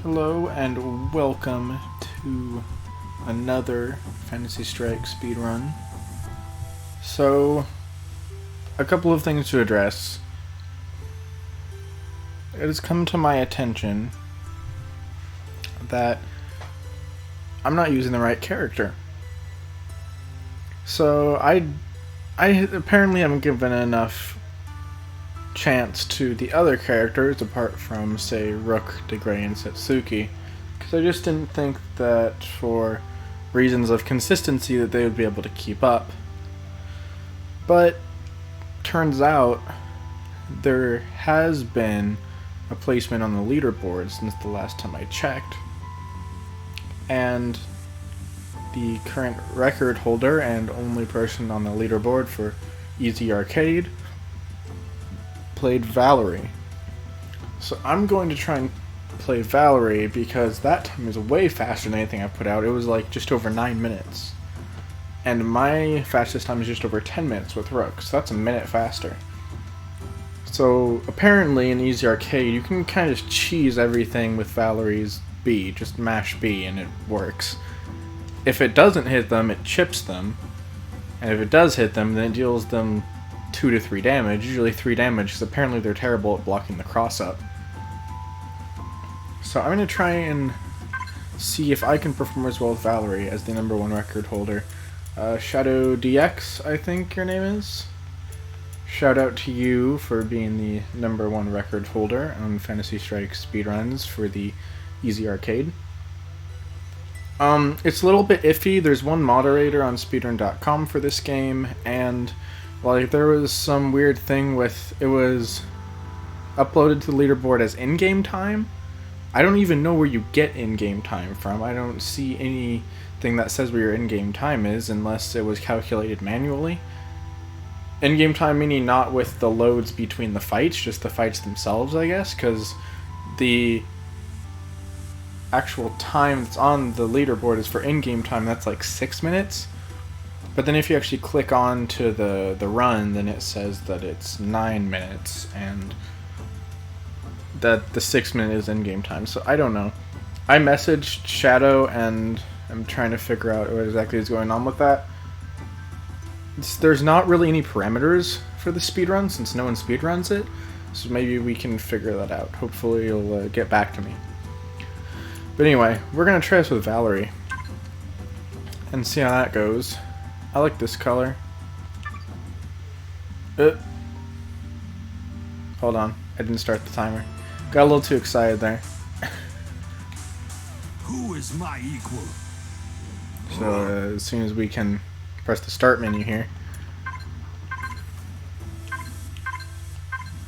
Hello and welcome to another Fantasy Strike speedrun. So, a couple of things to address. It has come to my attention that I'm not using the right character. So I apparently haven't given enough chance to the other characters apart from, say, Rook, DeGray, and Setsuki, because I just didn't think that for reasons of consistency that they would be able to keep up. But turns out there has been a placement on the leaderboard since the last time I checked, and the current record holder and only person on the leaderboard for Easy Arcade played Valerie. So I'm going to try and play Valerie because that time is way faster than anything I put out. It was like just over 9 minutes. And my fastest time is just over 10 minutes with Rook, so that's a minute faster. So apparently in Easy Arcade you can kind of cheese everything with Valerie's B, just mash B and it works. If it doesn't hit them, it chips them. And if it does hit them, then it deals them 2 to 3 damage, usually 3 damage, because apparently they're terrible at blocking the cross-up. So I'm going to try and see if I can perform as well with Valerie as the #1 record holder. Shadow DX, I think your name is? Shout out to you for being the #1 record holder on Fantasy Strike speedruns for the Easy Arcade. It's a little bit iffy. There's one moderator on speedrun.com for this game, and like there was some weird thing with it was uploaded to the leaderboard as in-game time. I don't even know where you get in-game time from. I don't see anything that says where your in-game time is unless it was calculated manually. In-game time meaning not with the loads between the fights, just the fights themselves, I guess, because the actual time that's on the leaderboard is for in-game time. That's like 6 minutes. But then if you actually click on to the run, then it says that it's 9 minutes, and that the 6 minute is in-game time. So I don't know. I messaged Shadow, and I'm trying to figure out what exactly is going on with that. There's not really any parameters for the speedrun, since no one speedruns it, so maybe we can figure that out. Hopefully you'll get back to me. But anyway, we're going to try this with Valerie, and see how that goes. I like this color. Hold on, I didn't start the timer. Got a little too excited there. Who is my equal? So as soon as we can press the start menu here.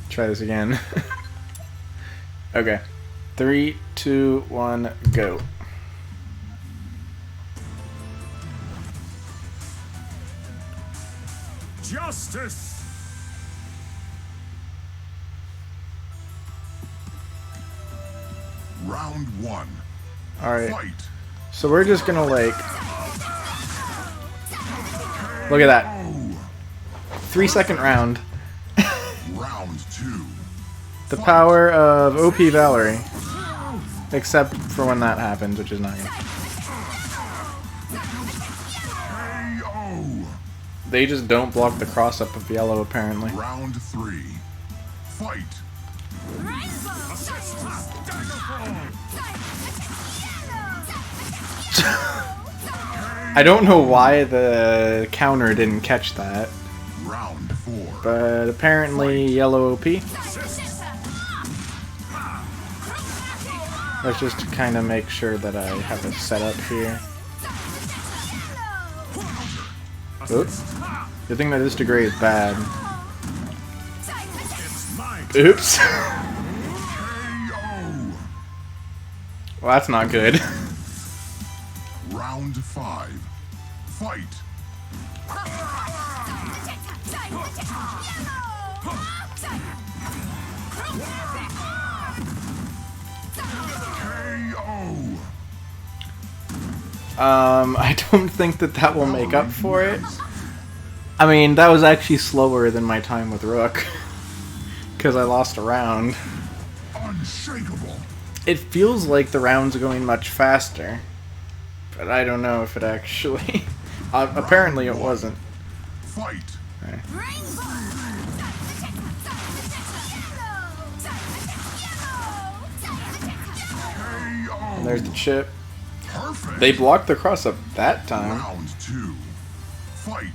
Try this again. Okay. 3, 2, 1, go. Justice! Round 1. Alright. Fight. So we're just gonna like... Look at that. 3-second round. Round 2. The power of OP Valerie. Except for when that happens, which is not good. KO. They just don't block the cross-up of yellow, apparently. Round 3. Fight. I don't know why the counter didn't catch that. Round 4. But apparently yellow OP. Let's just kind of make sure that I have it set up here. Oops. The thing that this degree is bad. Oops. Well, that's not good. Round 5. Fight. I don't think that will make up for it. I mean, that was actually slower than my time with Rook. Because I lost a round. Unshakable. It feels like the rounds are going much faster, but I don't know if it actually. Apparently, it wasn't. Fight. Okay. And there's the chip. Perfect. They blocked the cross up that time. Round 2. Fight.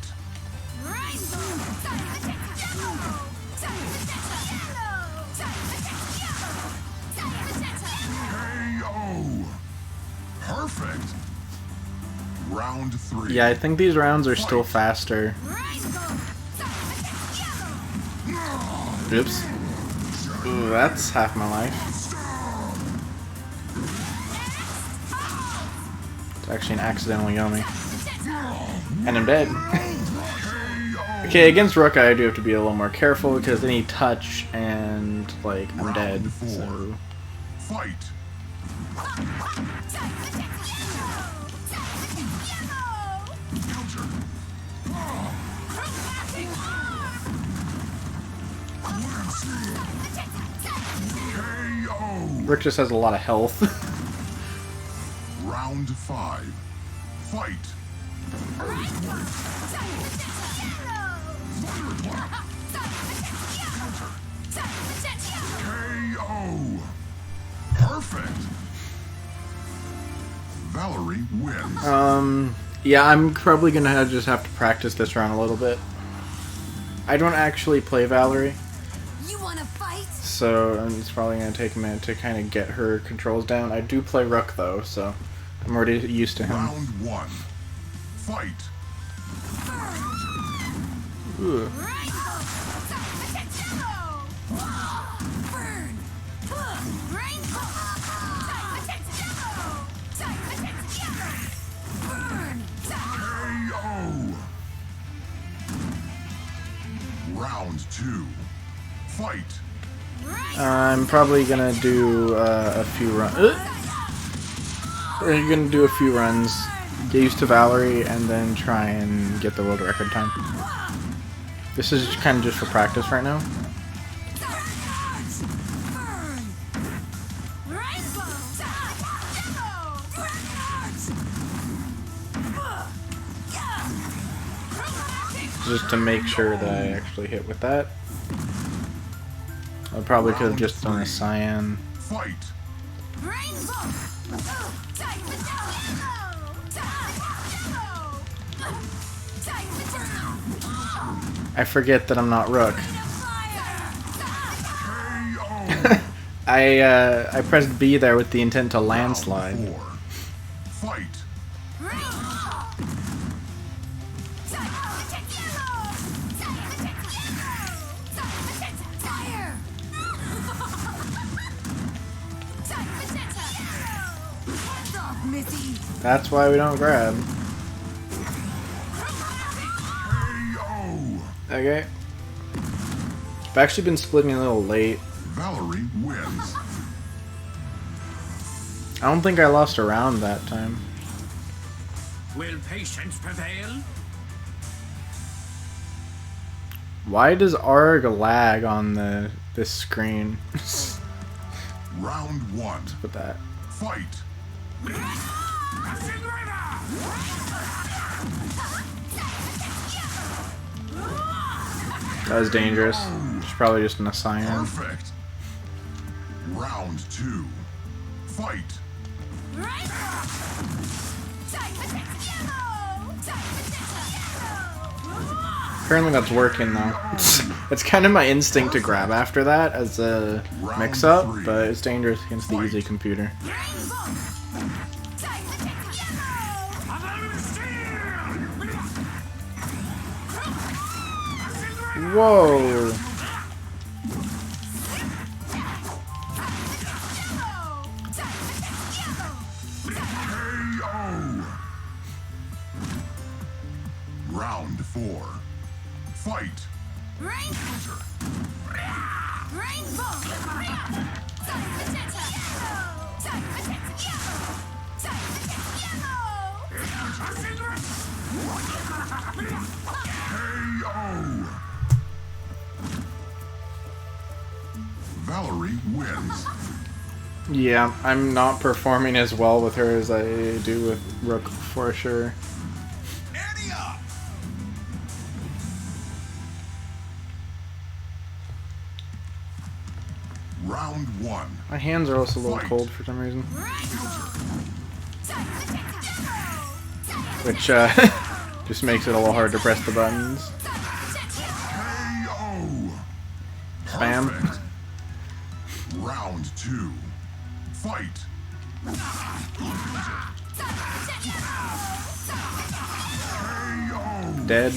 KO. Perfect. Round 3. Yeah, I think these rounds are still faster. Oops. Ooh, that's half my life. It's actually an accidental Yomi. And I'm dead. Okay, against Rookeye I do have to be a little more careful because any touch and, like, I'm dead. Round 4. So. Fight. KO. Rick just has a lot of health. Round 5. Fight. KO. Perfect. Valerie wins. Yeah, I'm probably gonna just have to practice this round a little bit. I don't actually play Valerie. You wanna fight? So it's probably gonna take a minute to kind of get her controls down. I do play Rook though, so I'm already used to him. Round 1. Fight. Ooh. KO. Round 2. Fight. I'm probably gonna do a few runs. We're gonna do a few runs, get used to Valerie, and then try and get the world record time. This is kind of just for practice right now. Just to make sure that I actually hit with that. I probably could have just done a cyan. Fight. I forget that I'm not Rook. KO. I pressed B there with the intent to landslide. Round 4. Fight. That's why we don't grab. KO. Okay. I've actually been splitting a little late. Valerie wins. I don't think I lost a round that time. Will patience prevail? Why does ARG lag on this screen? Round 1. Put that. Fight. That was dangerous. It's probably just an cyan. Perfect. Round 2. Fight. Apparently that's working though. It's kind of my instinct to grab after that as a mix-up, but it's dangerous against the easy computer. Whoa! KO. Round 4. Fight. KO. Valerie wins. Yeah, I'm not performing as well with her as I do with Rook for sure. Ante up! Round 1. My hands are also a little Fight. cold for some reason. Which just makes it a little hard to press the buttons. KO! Spam. Perfect. Round 2. Fight! KO! Dead.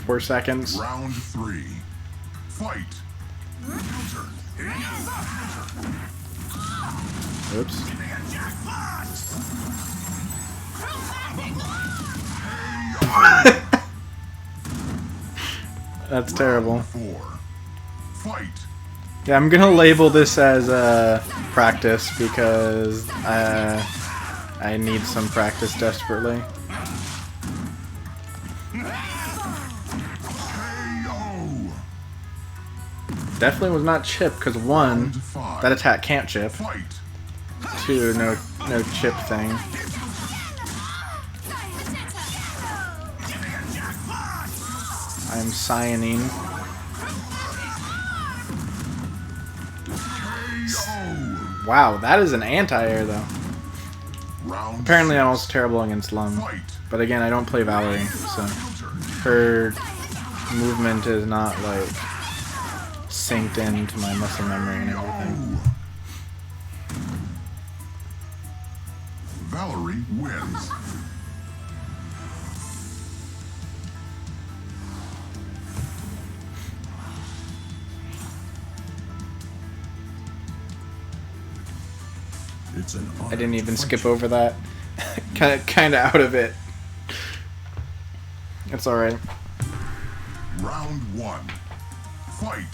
4 seconds. Round 3. Fight! Oops. That's terrible. Round 4. Fight! Yeah, I'm gonna label this as practice because I need some practice desperately. KO! Definitely was not chip because 1, Round 5. that attack can't chip. Fight! 2, no chip thing. I'm cyanine. KO! Wow, that is an anti-air though. Round Apparently I'm 6. also terrible against Lum. Fight! But again, I don't play Valerie, so her movement is not like synced into my muscle memory and everything. Valerie wins. It's an honor I didn't even to skip fight you. over that. kind of out of it. It's alright. Round 1. Fight!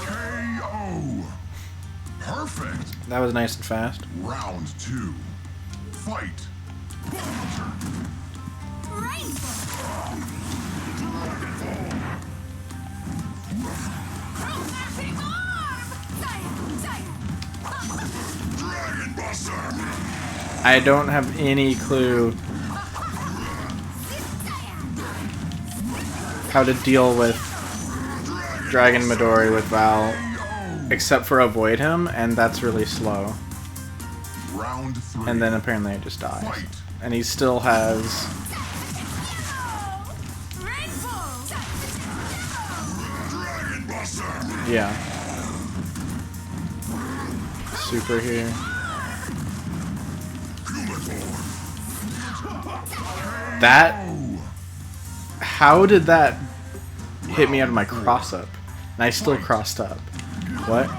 KO! Perfect! That was nice and fast. Round 2. Fight! Dragon Buster! I don't have any clue how to deal with Dragon Midori with Val, except for avoid him, and that's really slow. Round 3. And then apparently it just dies. Fight! And he still has... Dragon Buster! yeah. Super here. That... How did that hit me out of my cross-up? And I still crossed up. What?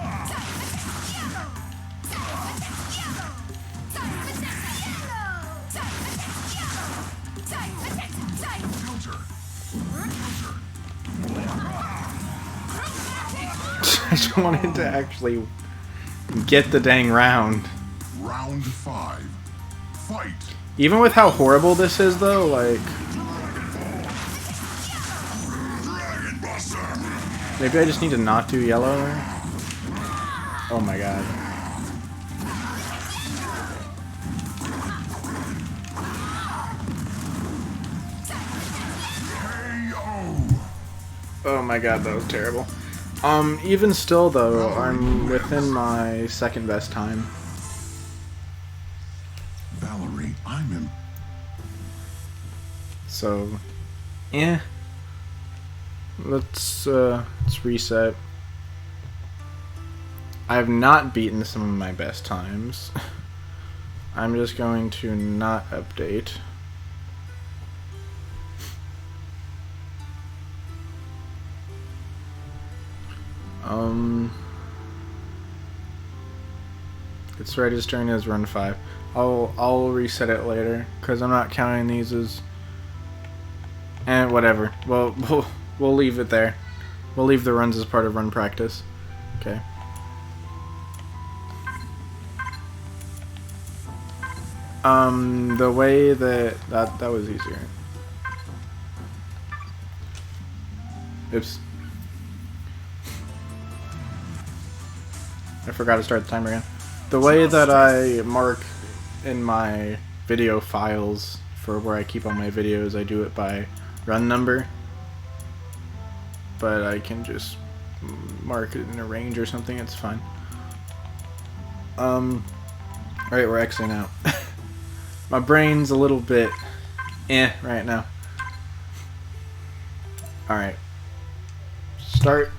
I just wanted to actually get the dang round. Round 5. Fight! Even with how horrible this is, though, like... Dragon Buster! Maybe I just need to not do yellow. Oh my god. KO! Oh my god, that was terrible. Even still, though, I'm within my second best time. Valerie, I'm in. So, yeah. Let's reset. I have not beaten some of my best times. I'm just going to not update. It's registering as run 5. I'll reset it later because I'm not counting these as. And whatever. We'll leave it there. We'll leave the runs as part of run practice. Okay. The way that was easier. Oops. I forgot to start the timer again. The way that I mark in my video files for where I keep all my videos, I do it by run number. But I can just mark it in a range or something, it's fine. Alright, we're exiting out. My brain's a little bit right now. Alright. Start.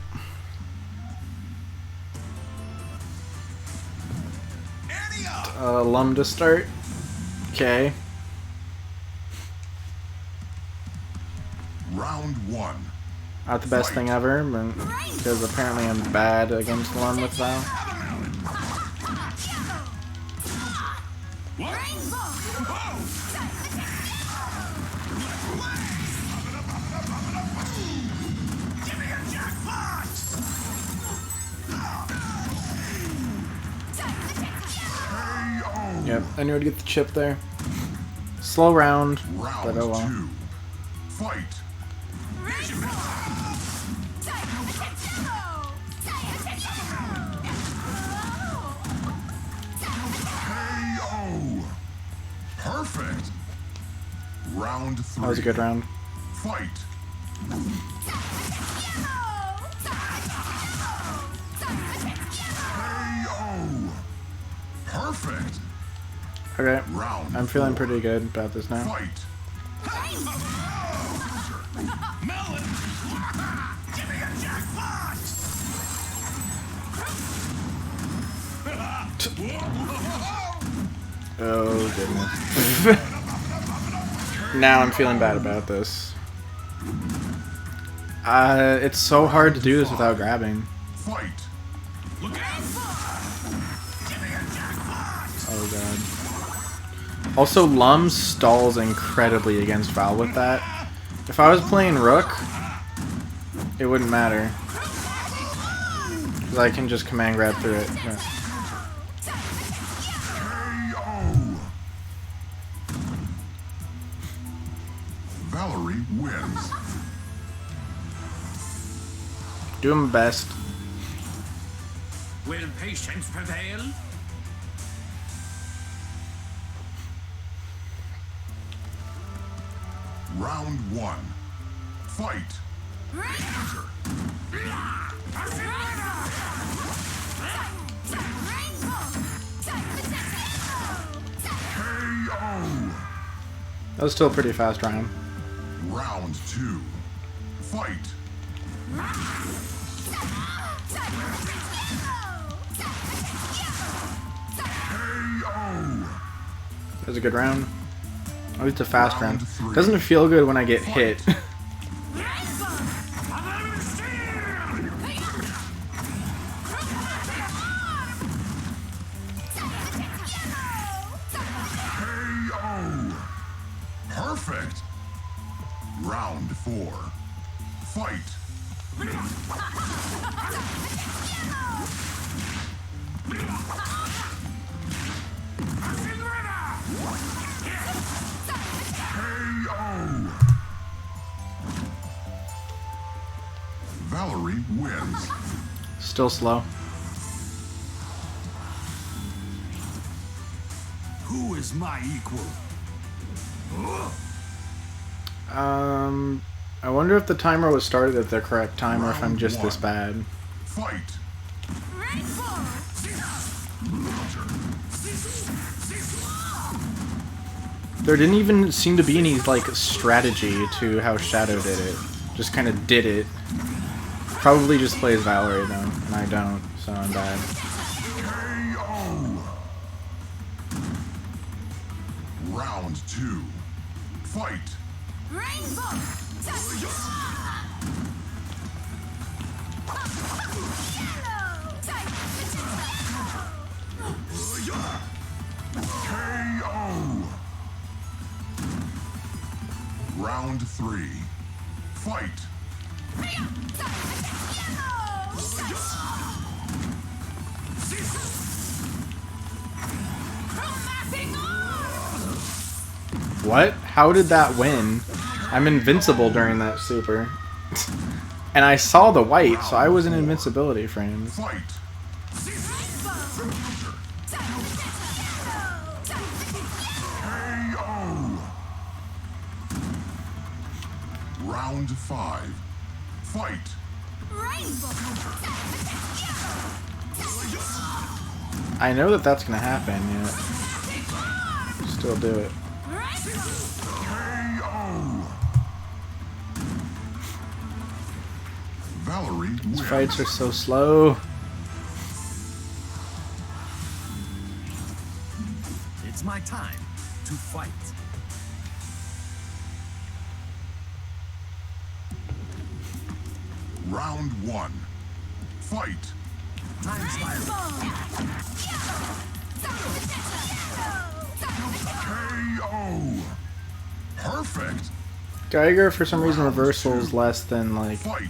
Lum to start. Okay. Round 1. Not the best thing ever, because apparently I'm bad against Lum with Val. Yep, I knew I'd get the chip there. Slow round, but oh well. 2. Fight. KO. Perfect. Round 3. That was a good round. Fight. KO. Perfect. Okay, Round I'm feeling 4. pretty good about this now. Fight. Oh goodness. Now I'm feeling bad about this. It's so hard to do this without grabbing. Fight. Oh god. Also, Lum stalls incredibly against Val with that. If I was playing Rook, it wouldn't matter. Because I can just command grab through it. Yeah. KO. Valerie wins. Do my best. Will patience prevail? Round 1. Fight. KO. That was still a pretty fast round. Round 2. Fight. KO. That was a good round. At least a fast round. Round 3. Doesn't feel good when I get hit. KO. Perfect. Round 4. Fight. KO. Valerie wins. Still slow. Who is my equal? I wonder if the timer was started at the correct time or if I'm Round just this 1. bad. Fight. There didn't even seem to be any, like, strategy to how Shadow did it. Just kind of did it. Probably just plays Valerie, though, and I don't, so I'm bad. KO. Round 2. Fight. KO. Round 3. Fight. What? How did that win? I'm invincible during that super. And I saw the white, so I was in invincibility frames. Fight. KO. Round 5. Fight. I know that that's gonna happen, yet still do it. KO. Valerie These wins. fights are so slow. It's my time to fight. Round 1. Fight. Time spiral. KO. Perfect. Geiger, for some reason, reversal is less than, like, Fight.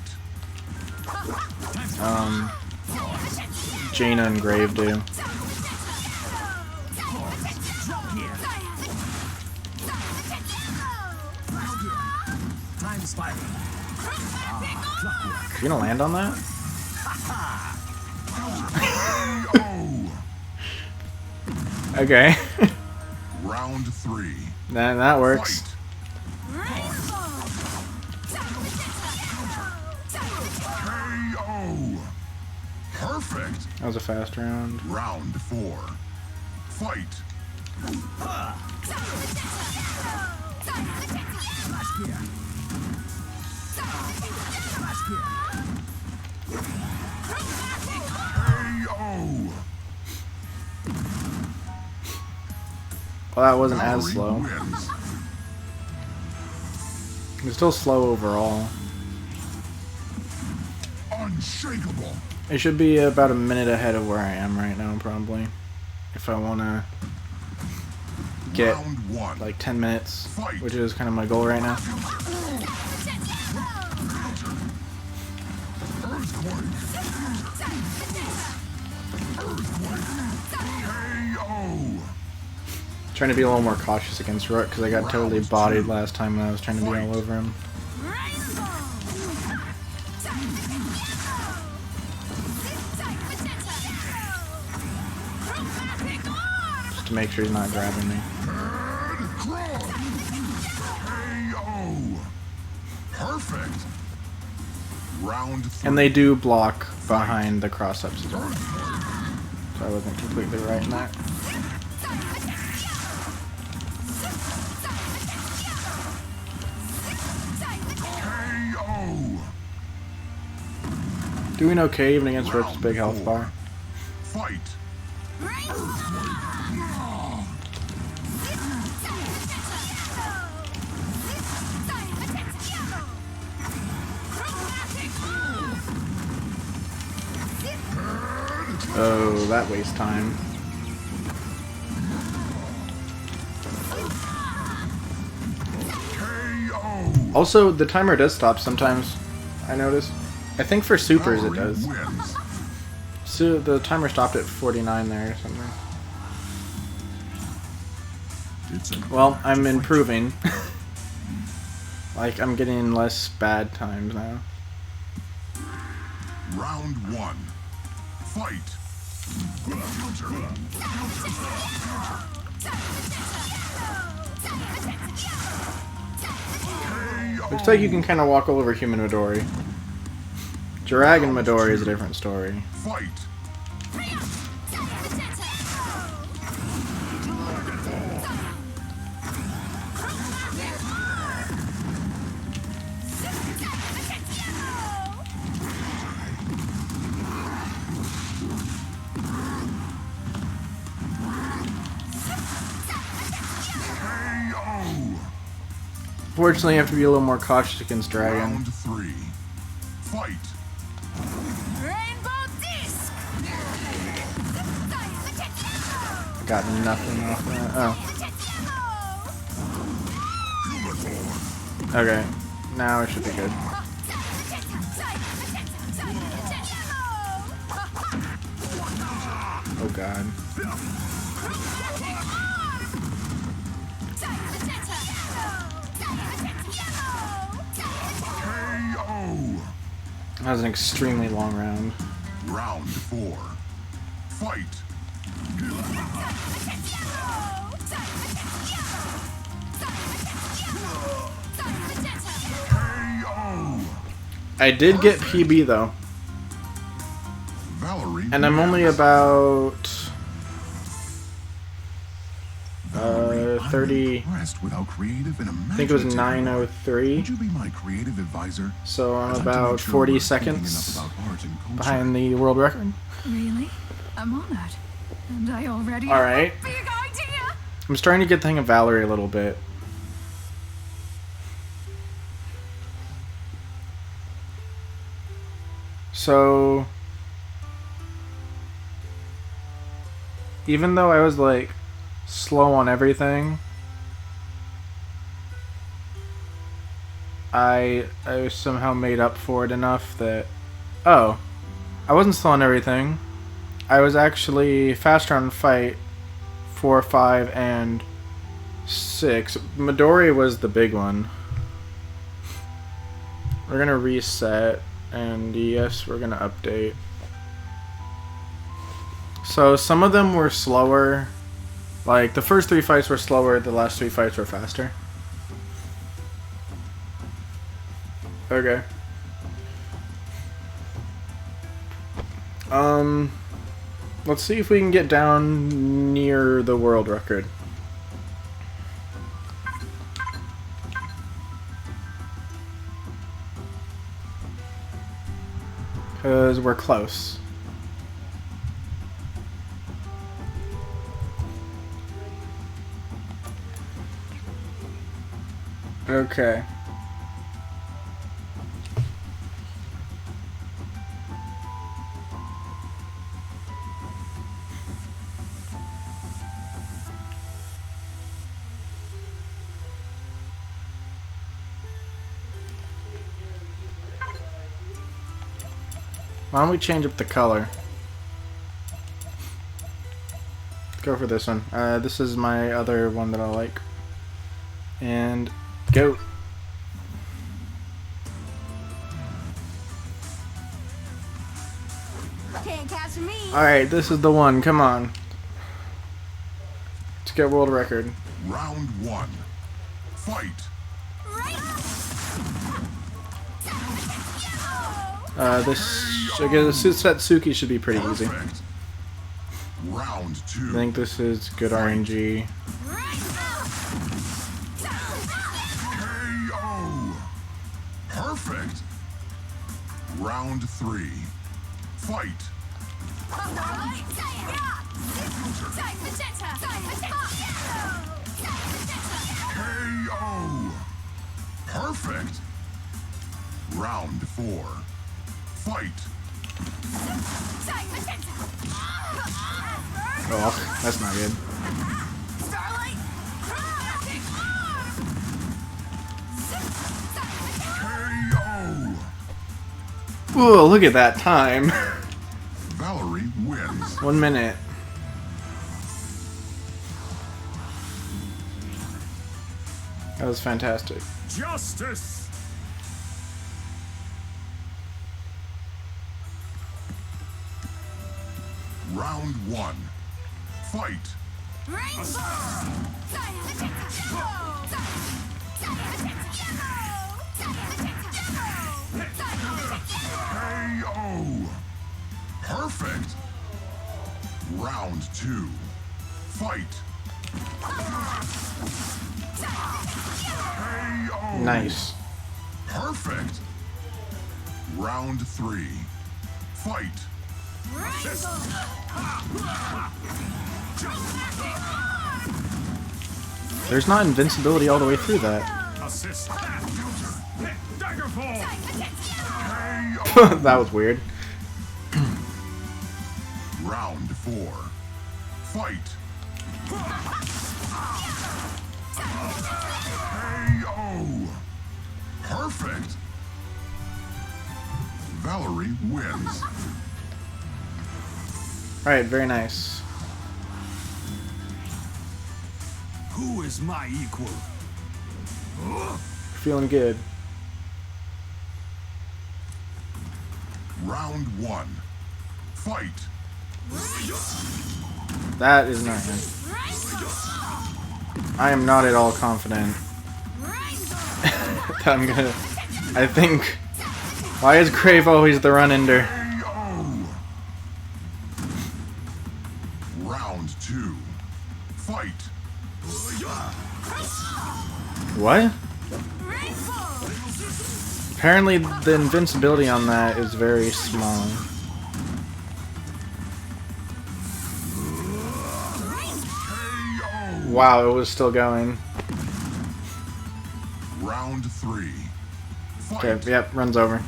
Jaina and Grave do. Time spiral. You gonna land on that? KO. Okay. Round 3. that works. Fight. KO. Perfect. That was a fast round. Round 4. Fight. KO. Well, that wasn't as Valerie slow. wins. It's still slow overall. Unshakable. It should be about a minute ahead of where I am right now, probably. If I want to get Round 1. like 10 minutes, Fight. which is kind of my goal right now. KO. Trying to be a little more cautious against Rook because I got totally bodied last time when I was trying to be all over him. Just to make sure he's not grabbing me. KO. Perfect. Round 3. And they do block behind the cross-ups as well. So I wasn't completely right in that. KO. Doing okay even against Rook's big health bar. Fight. Oh, that wastes time. KO. Also, the timer does stop sometimes, I noticed. I think for supers it Valerie does. wins. So the timer stopped at 49 there or something. Well, I'm improving. Like, I'm getting less bad times now. Round 1. Fight. Looks like you can kind of walk all over human Midori. Dragon Midori is a different story. Fight. KO. Fortunately, you have to be a little more cautious against Dragon. Round 3. Fight. Rainbow disc. I got nothing off that. Oh. Okay. Now it should be good. Oh god. KO. That was an extremely long round. Round 4. Fight. KO. I did get PB though, Valerie and I'm only wins. about Valerie, I'm 30. impressed with how creative and I think it was imaginative you are. 9:03. Would you be my creative advisor? So I'm I'd like to about make sure 40 we're thinking enough seconds about art and culture. behind the world record. Really? I'm honored. And I already All have right. a big idea. I'm starting to get the hang of Valerie a little bit. So, even though I was like slow on everything, I somehow made up for it enough that, oh, I wasn't slow on everything. I was actually faster on fight 4, 5, and 6. Midori was the big one. We're gonna reset, and yes, we're gonna update. So some of them were slower. Like the first 3 fights were slower, the last 3 fights were faster. Okay. Let's see if we can get down near the world record. Because we're close. Okay. Why don't we change up the color? Go for this one. This is my other one that I like. And go. Can't catch me. Alright, this is the one. Come on. Let's get world record. Round 1. Fight. This, I guess, Satsuki should be pretty easy. Perfect. Round 2. I think this is good RNG. KO. Perfect. Round 3. Fight. KO. Perfect. Round 4. Fight. Oh, that's not good. KO. Ooh, look at that time. Valerie wins. 1 minute. That was fantastic. Justice! Round 1. Fight. KO. Perfect. Round 2. Fight. KO. Nice. Perfect. Round 3. Fight. There's not invincibility all the way through that. Assist. Daggerfall! That was weird. Round 4. Fight. KO. Perfect. Valerie wins. Alright, very nice. Who is my equal? Feeling good. Round 1. Fight. That is not him. I am not at all confident that I'm gonna... I think... Why is Crave always the run-ender? KO. Round 2. Fight. What? Apparently the invincibility on that is very small. Wow, it was still going. Round 3. Fight. Okay, yep, runs over.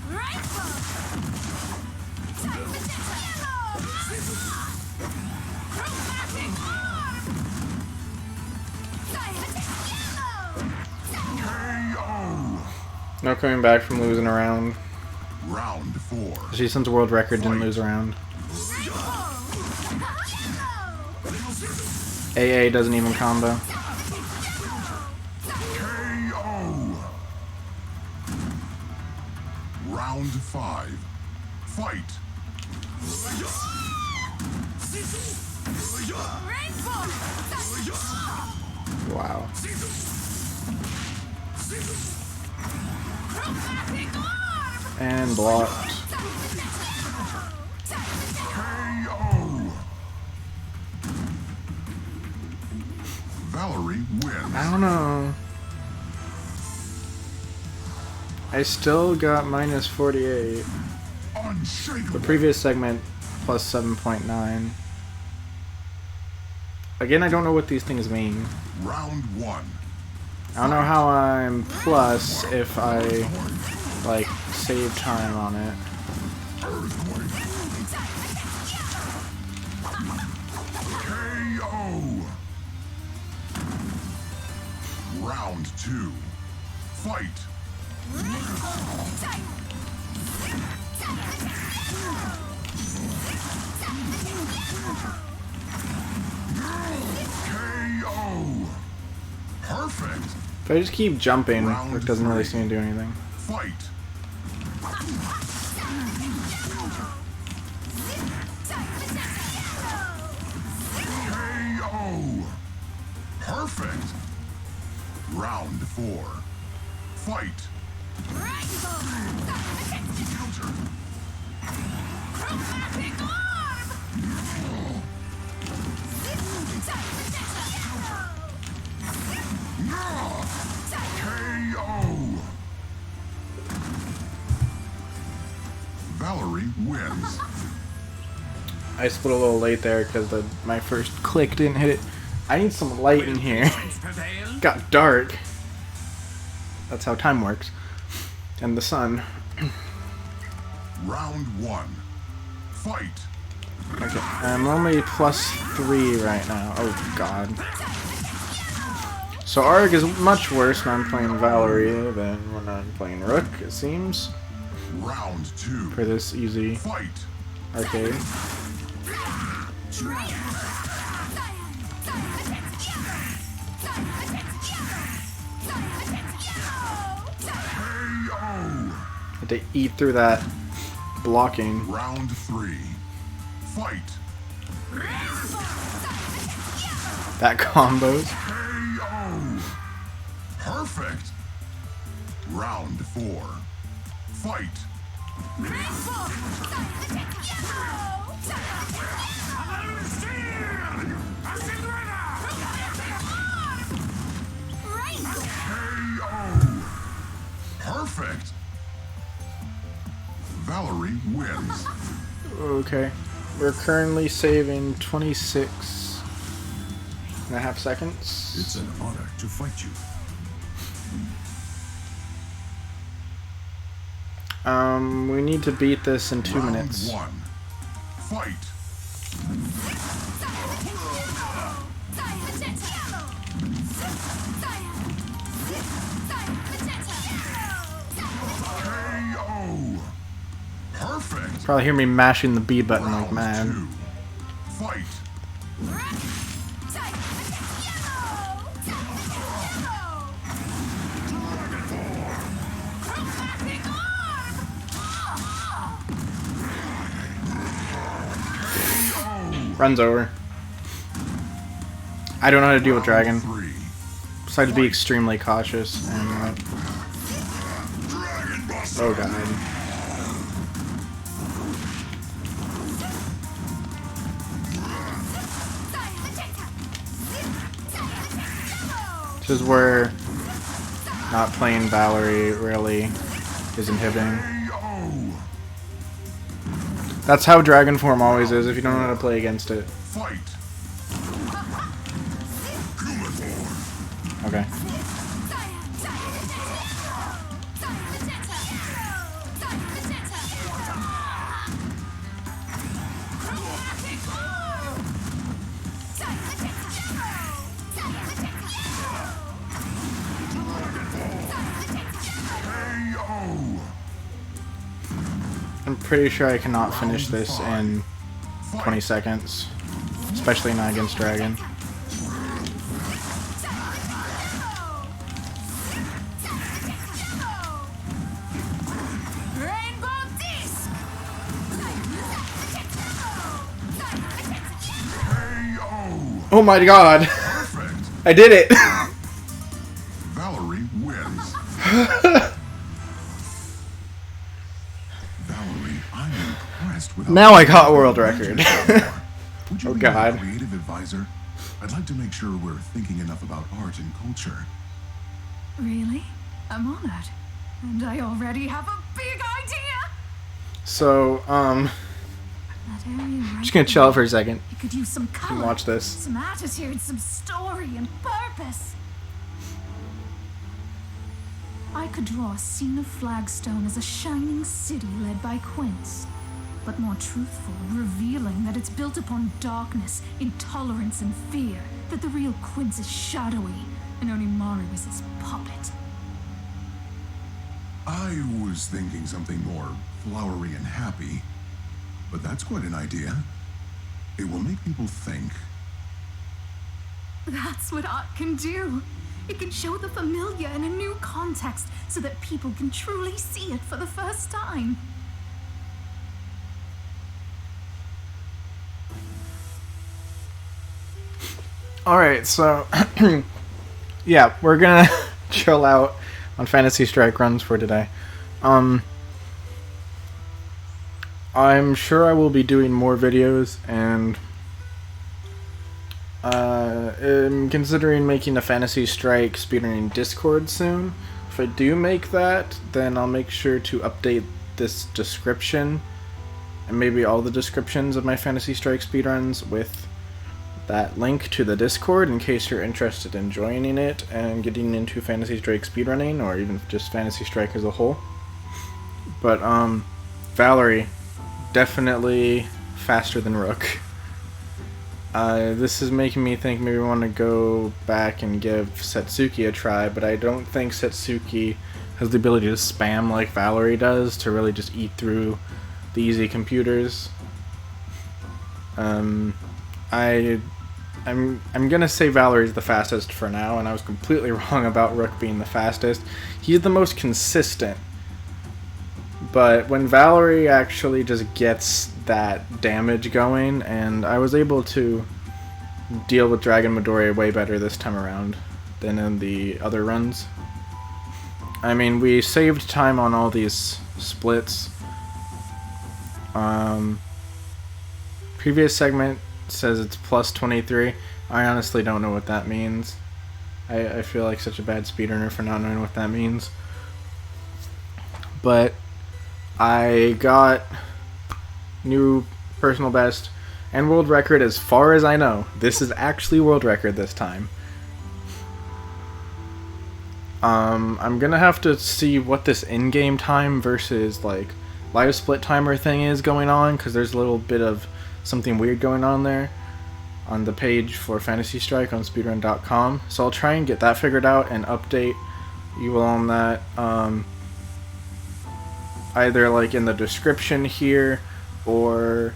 KO. No coming back from losing a round. Round 4. She since world record didn't lose a round. AA doesn't even combo. KO. Round 5. Fight. Wow. And blocked. KO. Valerie wins. I don't know. I still got minus 48. The Unshakable. previous segment plus 7.9. Again, I don't know what these things mean. Round 1. I don't know how I'm plus if I, like, save time on it. KO. Round 2. Fight. KO. Perfect. If I just keep jumping, it doesn't really seem to do anything. Fight. KO. Perfect. Round 4. Fight. KO. Valerie wins. I split a little late there because my first click didn't hit it. I need some light in here. Got dark. That's how time works. And the sun. Round 1. Fight. Okay, I'm only plus 3 right now. Oh god. So Arg is much worse when I'm playing Valerie than when I'm playing Rook, it seems. Round 2. For this easy Fight. arcade. KO. Had to eat through that blocking. Round 3. Fight. That combos. KO. Perfect. Round 4. Fight. KO. Perfect. Valerie wins. Okay. We're currently saving 26.5 seconds. It's an honor to fight you. We need to beat this in 2 minutes. Round 1. Fight. KO. Perfect. Probably hear me mashing the B button like Round mad. 2. Fight. Run's over. I don't know how to deal with Dragon. 3. Besides be extremely cautious and oh god. This is where not playing Valerie really is inhibiting. KO. That's how Dragon form always is if you don't know how to play against it. Fight. Okay. KO. I'm pretty sure I cannot finish this in 20 seconds. Especially not against Dragon. KO. Oh my god! Perfect. I did it! Valerie wins. Valerie, I'm impressed with. Now I got a world record. Would you Oh, be God. my creative advisor? I'd like to make sure we're thinking enough about art and culture. Really? I'm honored. And I already have a big idea! So, That area right just gonna chill out for a second. You could use some color, watch this. some attitude, some story and purpose. I could draw a scene of Flagstone as a shining city led by Quince, but more truthful, revealing that it's built upon darkness, intolerance, and fear, that the real Quince is shadowy, and only Maru is his puppet. I was thinking something more flowery and happy, but that's quite an idea. It will make people think. That's what art can do. It can show the familiar in a new context so that people can truly see it for the first time. Alright, so yeah, we're gonna chill out on Fantasy Strike runs for today. I'm sure I will be doing more videos, and I'm considering making a Fantasy Strike speedrunning Discord soon. If I do make that, then I'll make sure to update this description, and maybe all the descriptions of my Fantasy Strike speedruns with that link to the Discord in case you're interested in joining it and getting into Fantasy Strike speedrunning, or even just Fantasy Strike as a whole. But Valerie, definitely faster than Rook. This is making me think maybe I want to go back and give Setsuki a try, but I don't think Setsuki has the ability to spam like Valerie does to really just eat through the easy computers. I'm gonna say Valerie's the fastest for now, and I was completely wrong about Rook being the fastest. He's the most consistent, but when Valerie actually just gets that damage going, and I was able to deal with Dragon Midoriya way better this time around than in the other runs. I mean, we saved time on all these splits. Previous segment says it's plus 23. I honestly don't know what that means. I feel like such a bad speedrunner for not knowing what that means. But I got new personal best and world record as far as I know. This is actually world record this time. I'm gonna have to see what this in-game time versus like live split timer thing is going on, because there's a little bit of something weird going on there on the page for Fantasy Strike on speedrun.com. So I'll try and get that figured out and update you all on that. Either like in the description here or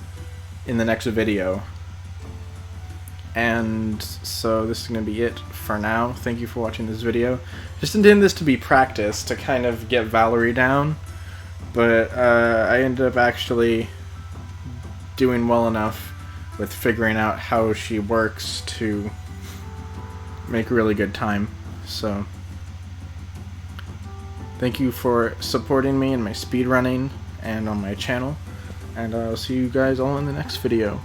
in the next video. And so this is going to be it for now. Thank you for watching this video. Just intended this to be practice to kind of get Valerie down, but I ended up actually doing well enough with figuring out how she works to make a really good time. So thank you for supporting me in my speedrunning and on my channel, and I'll see you guys all in the next video.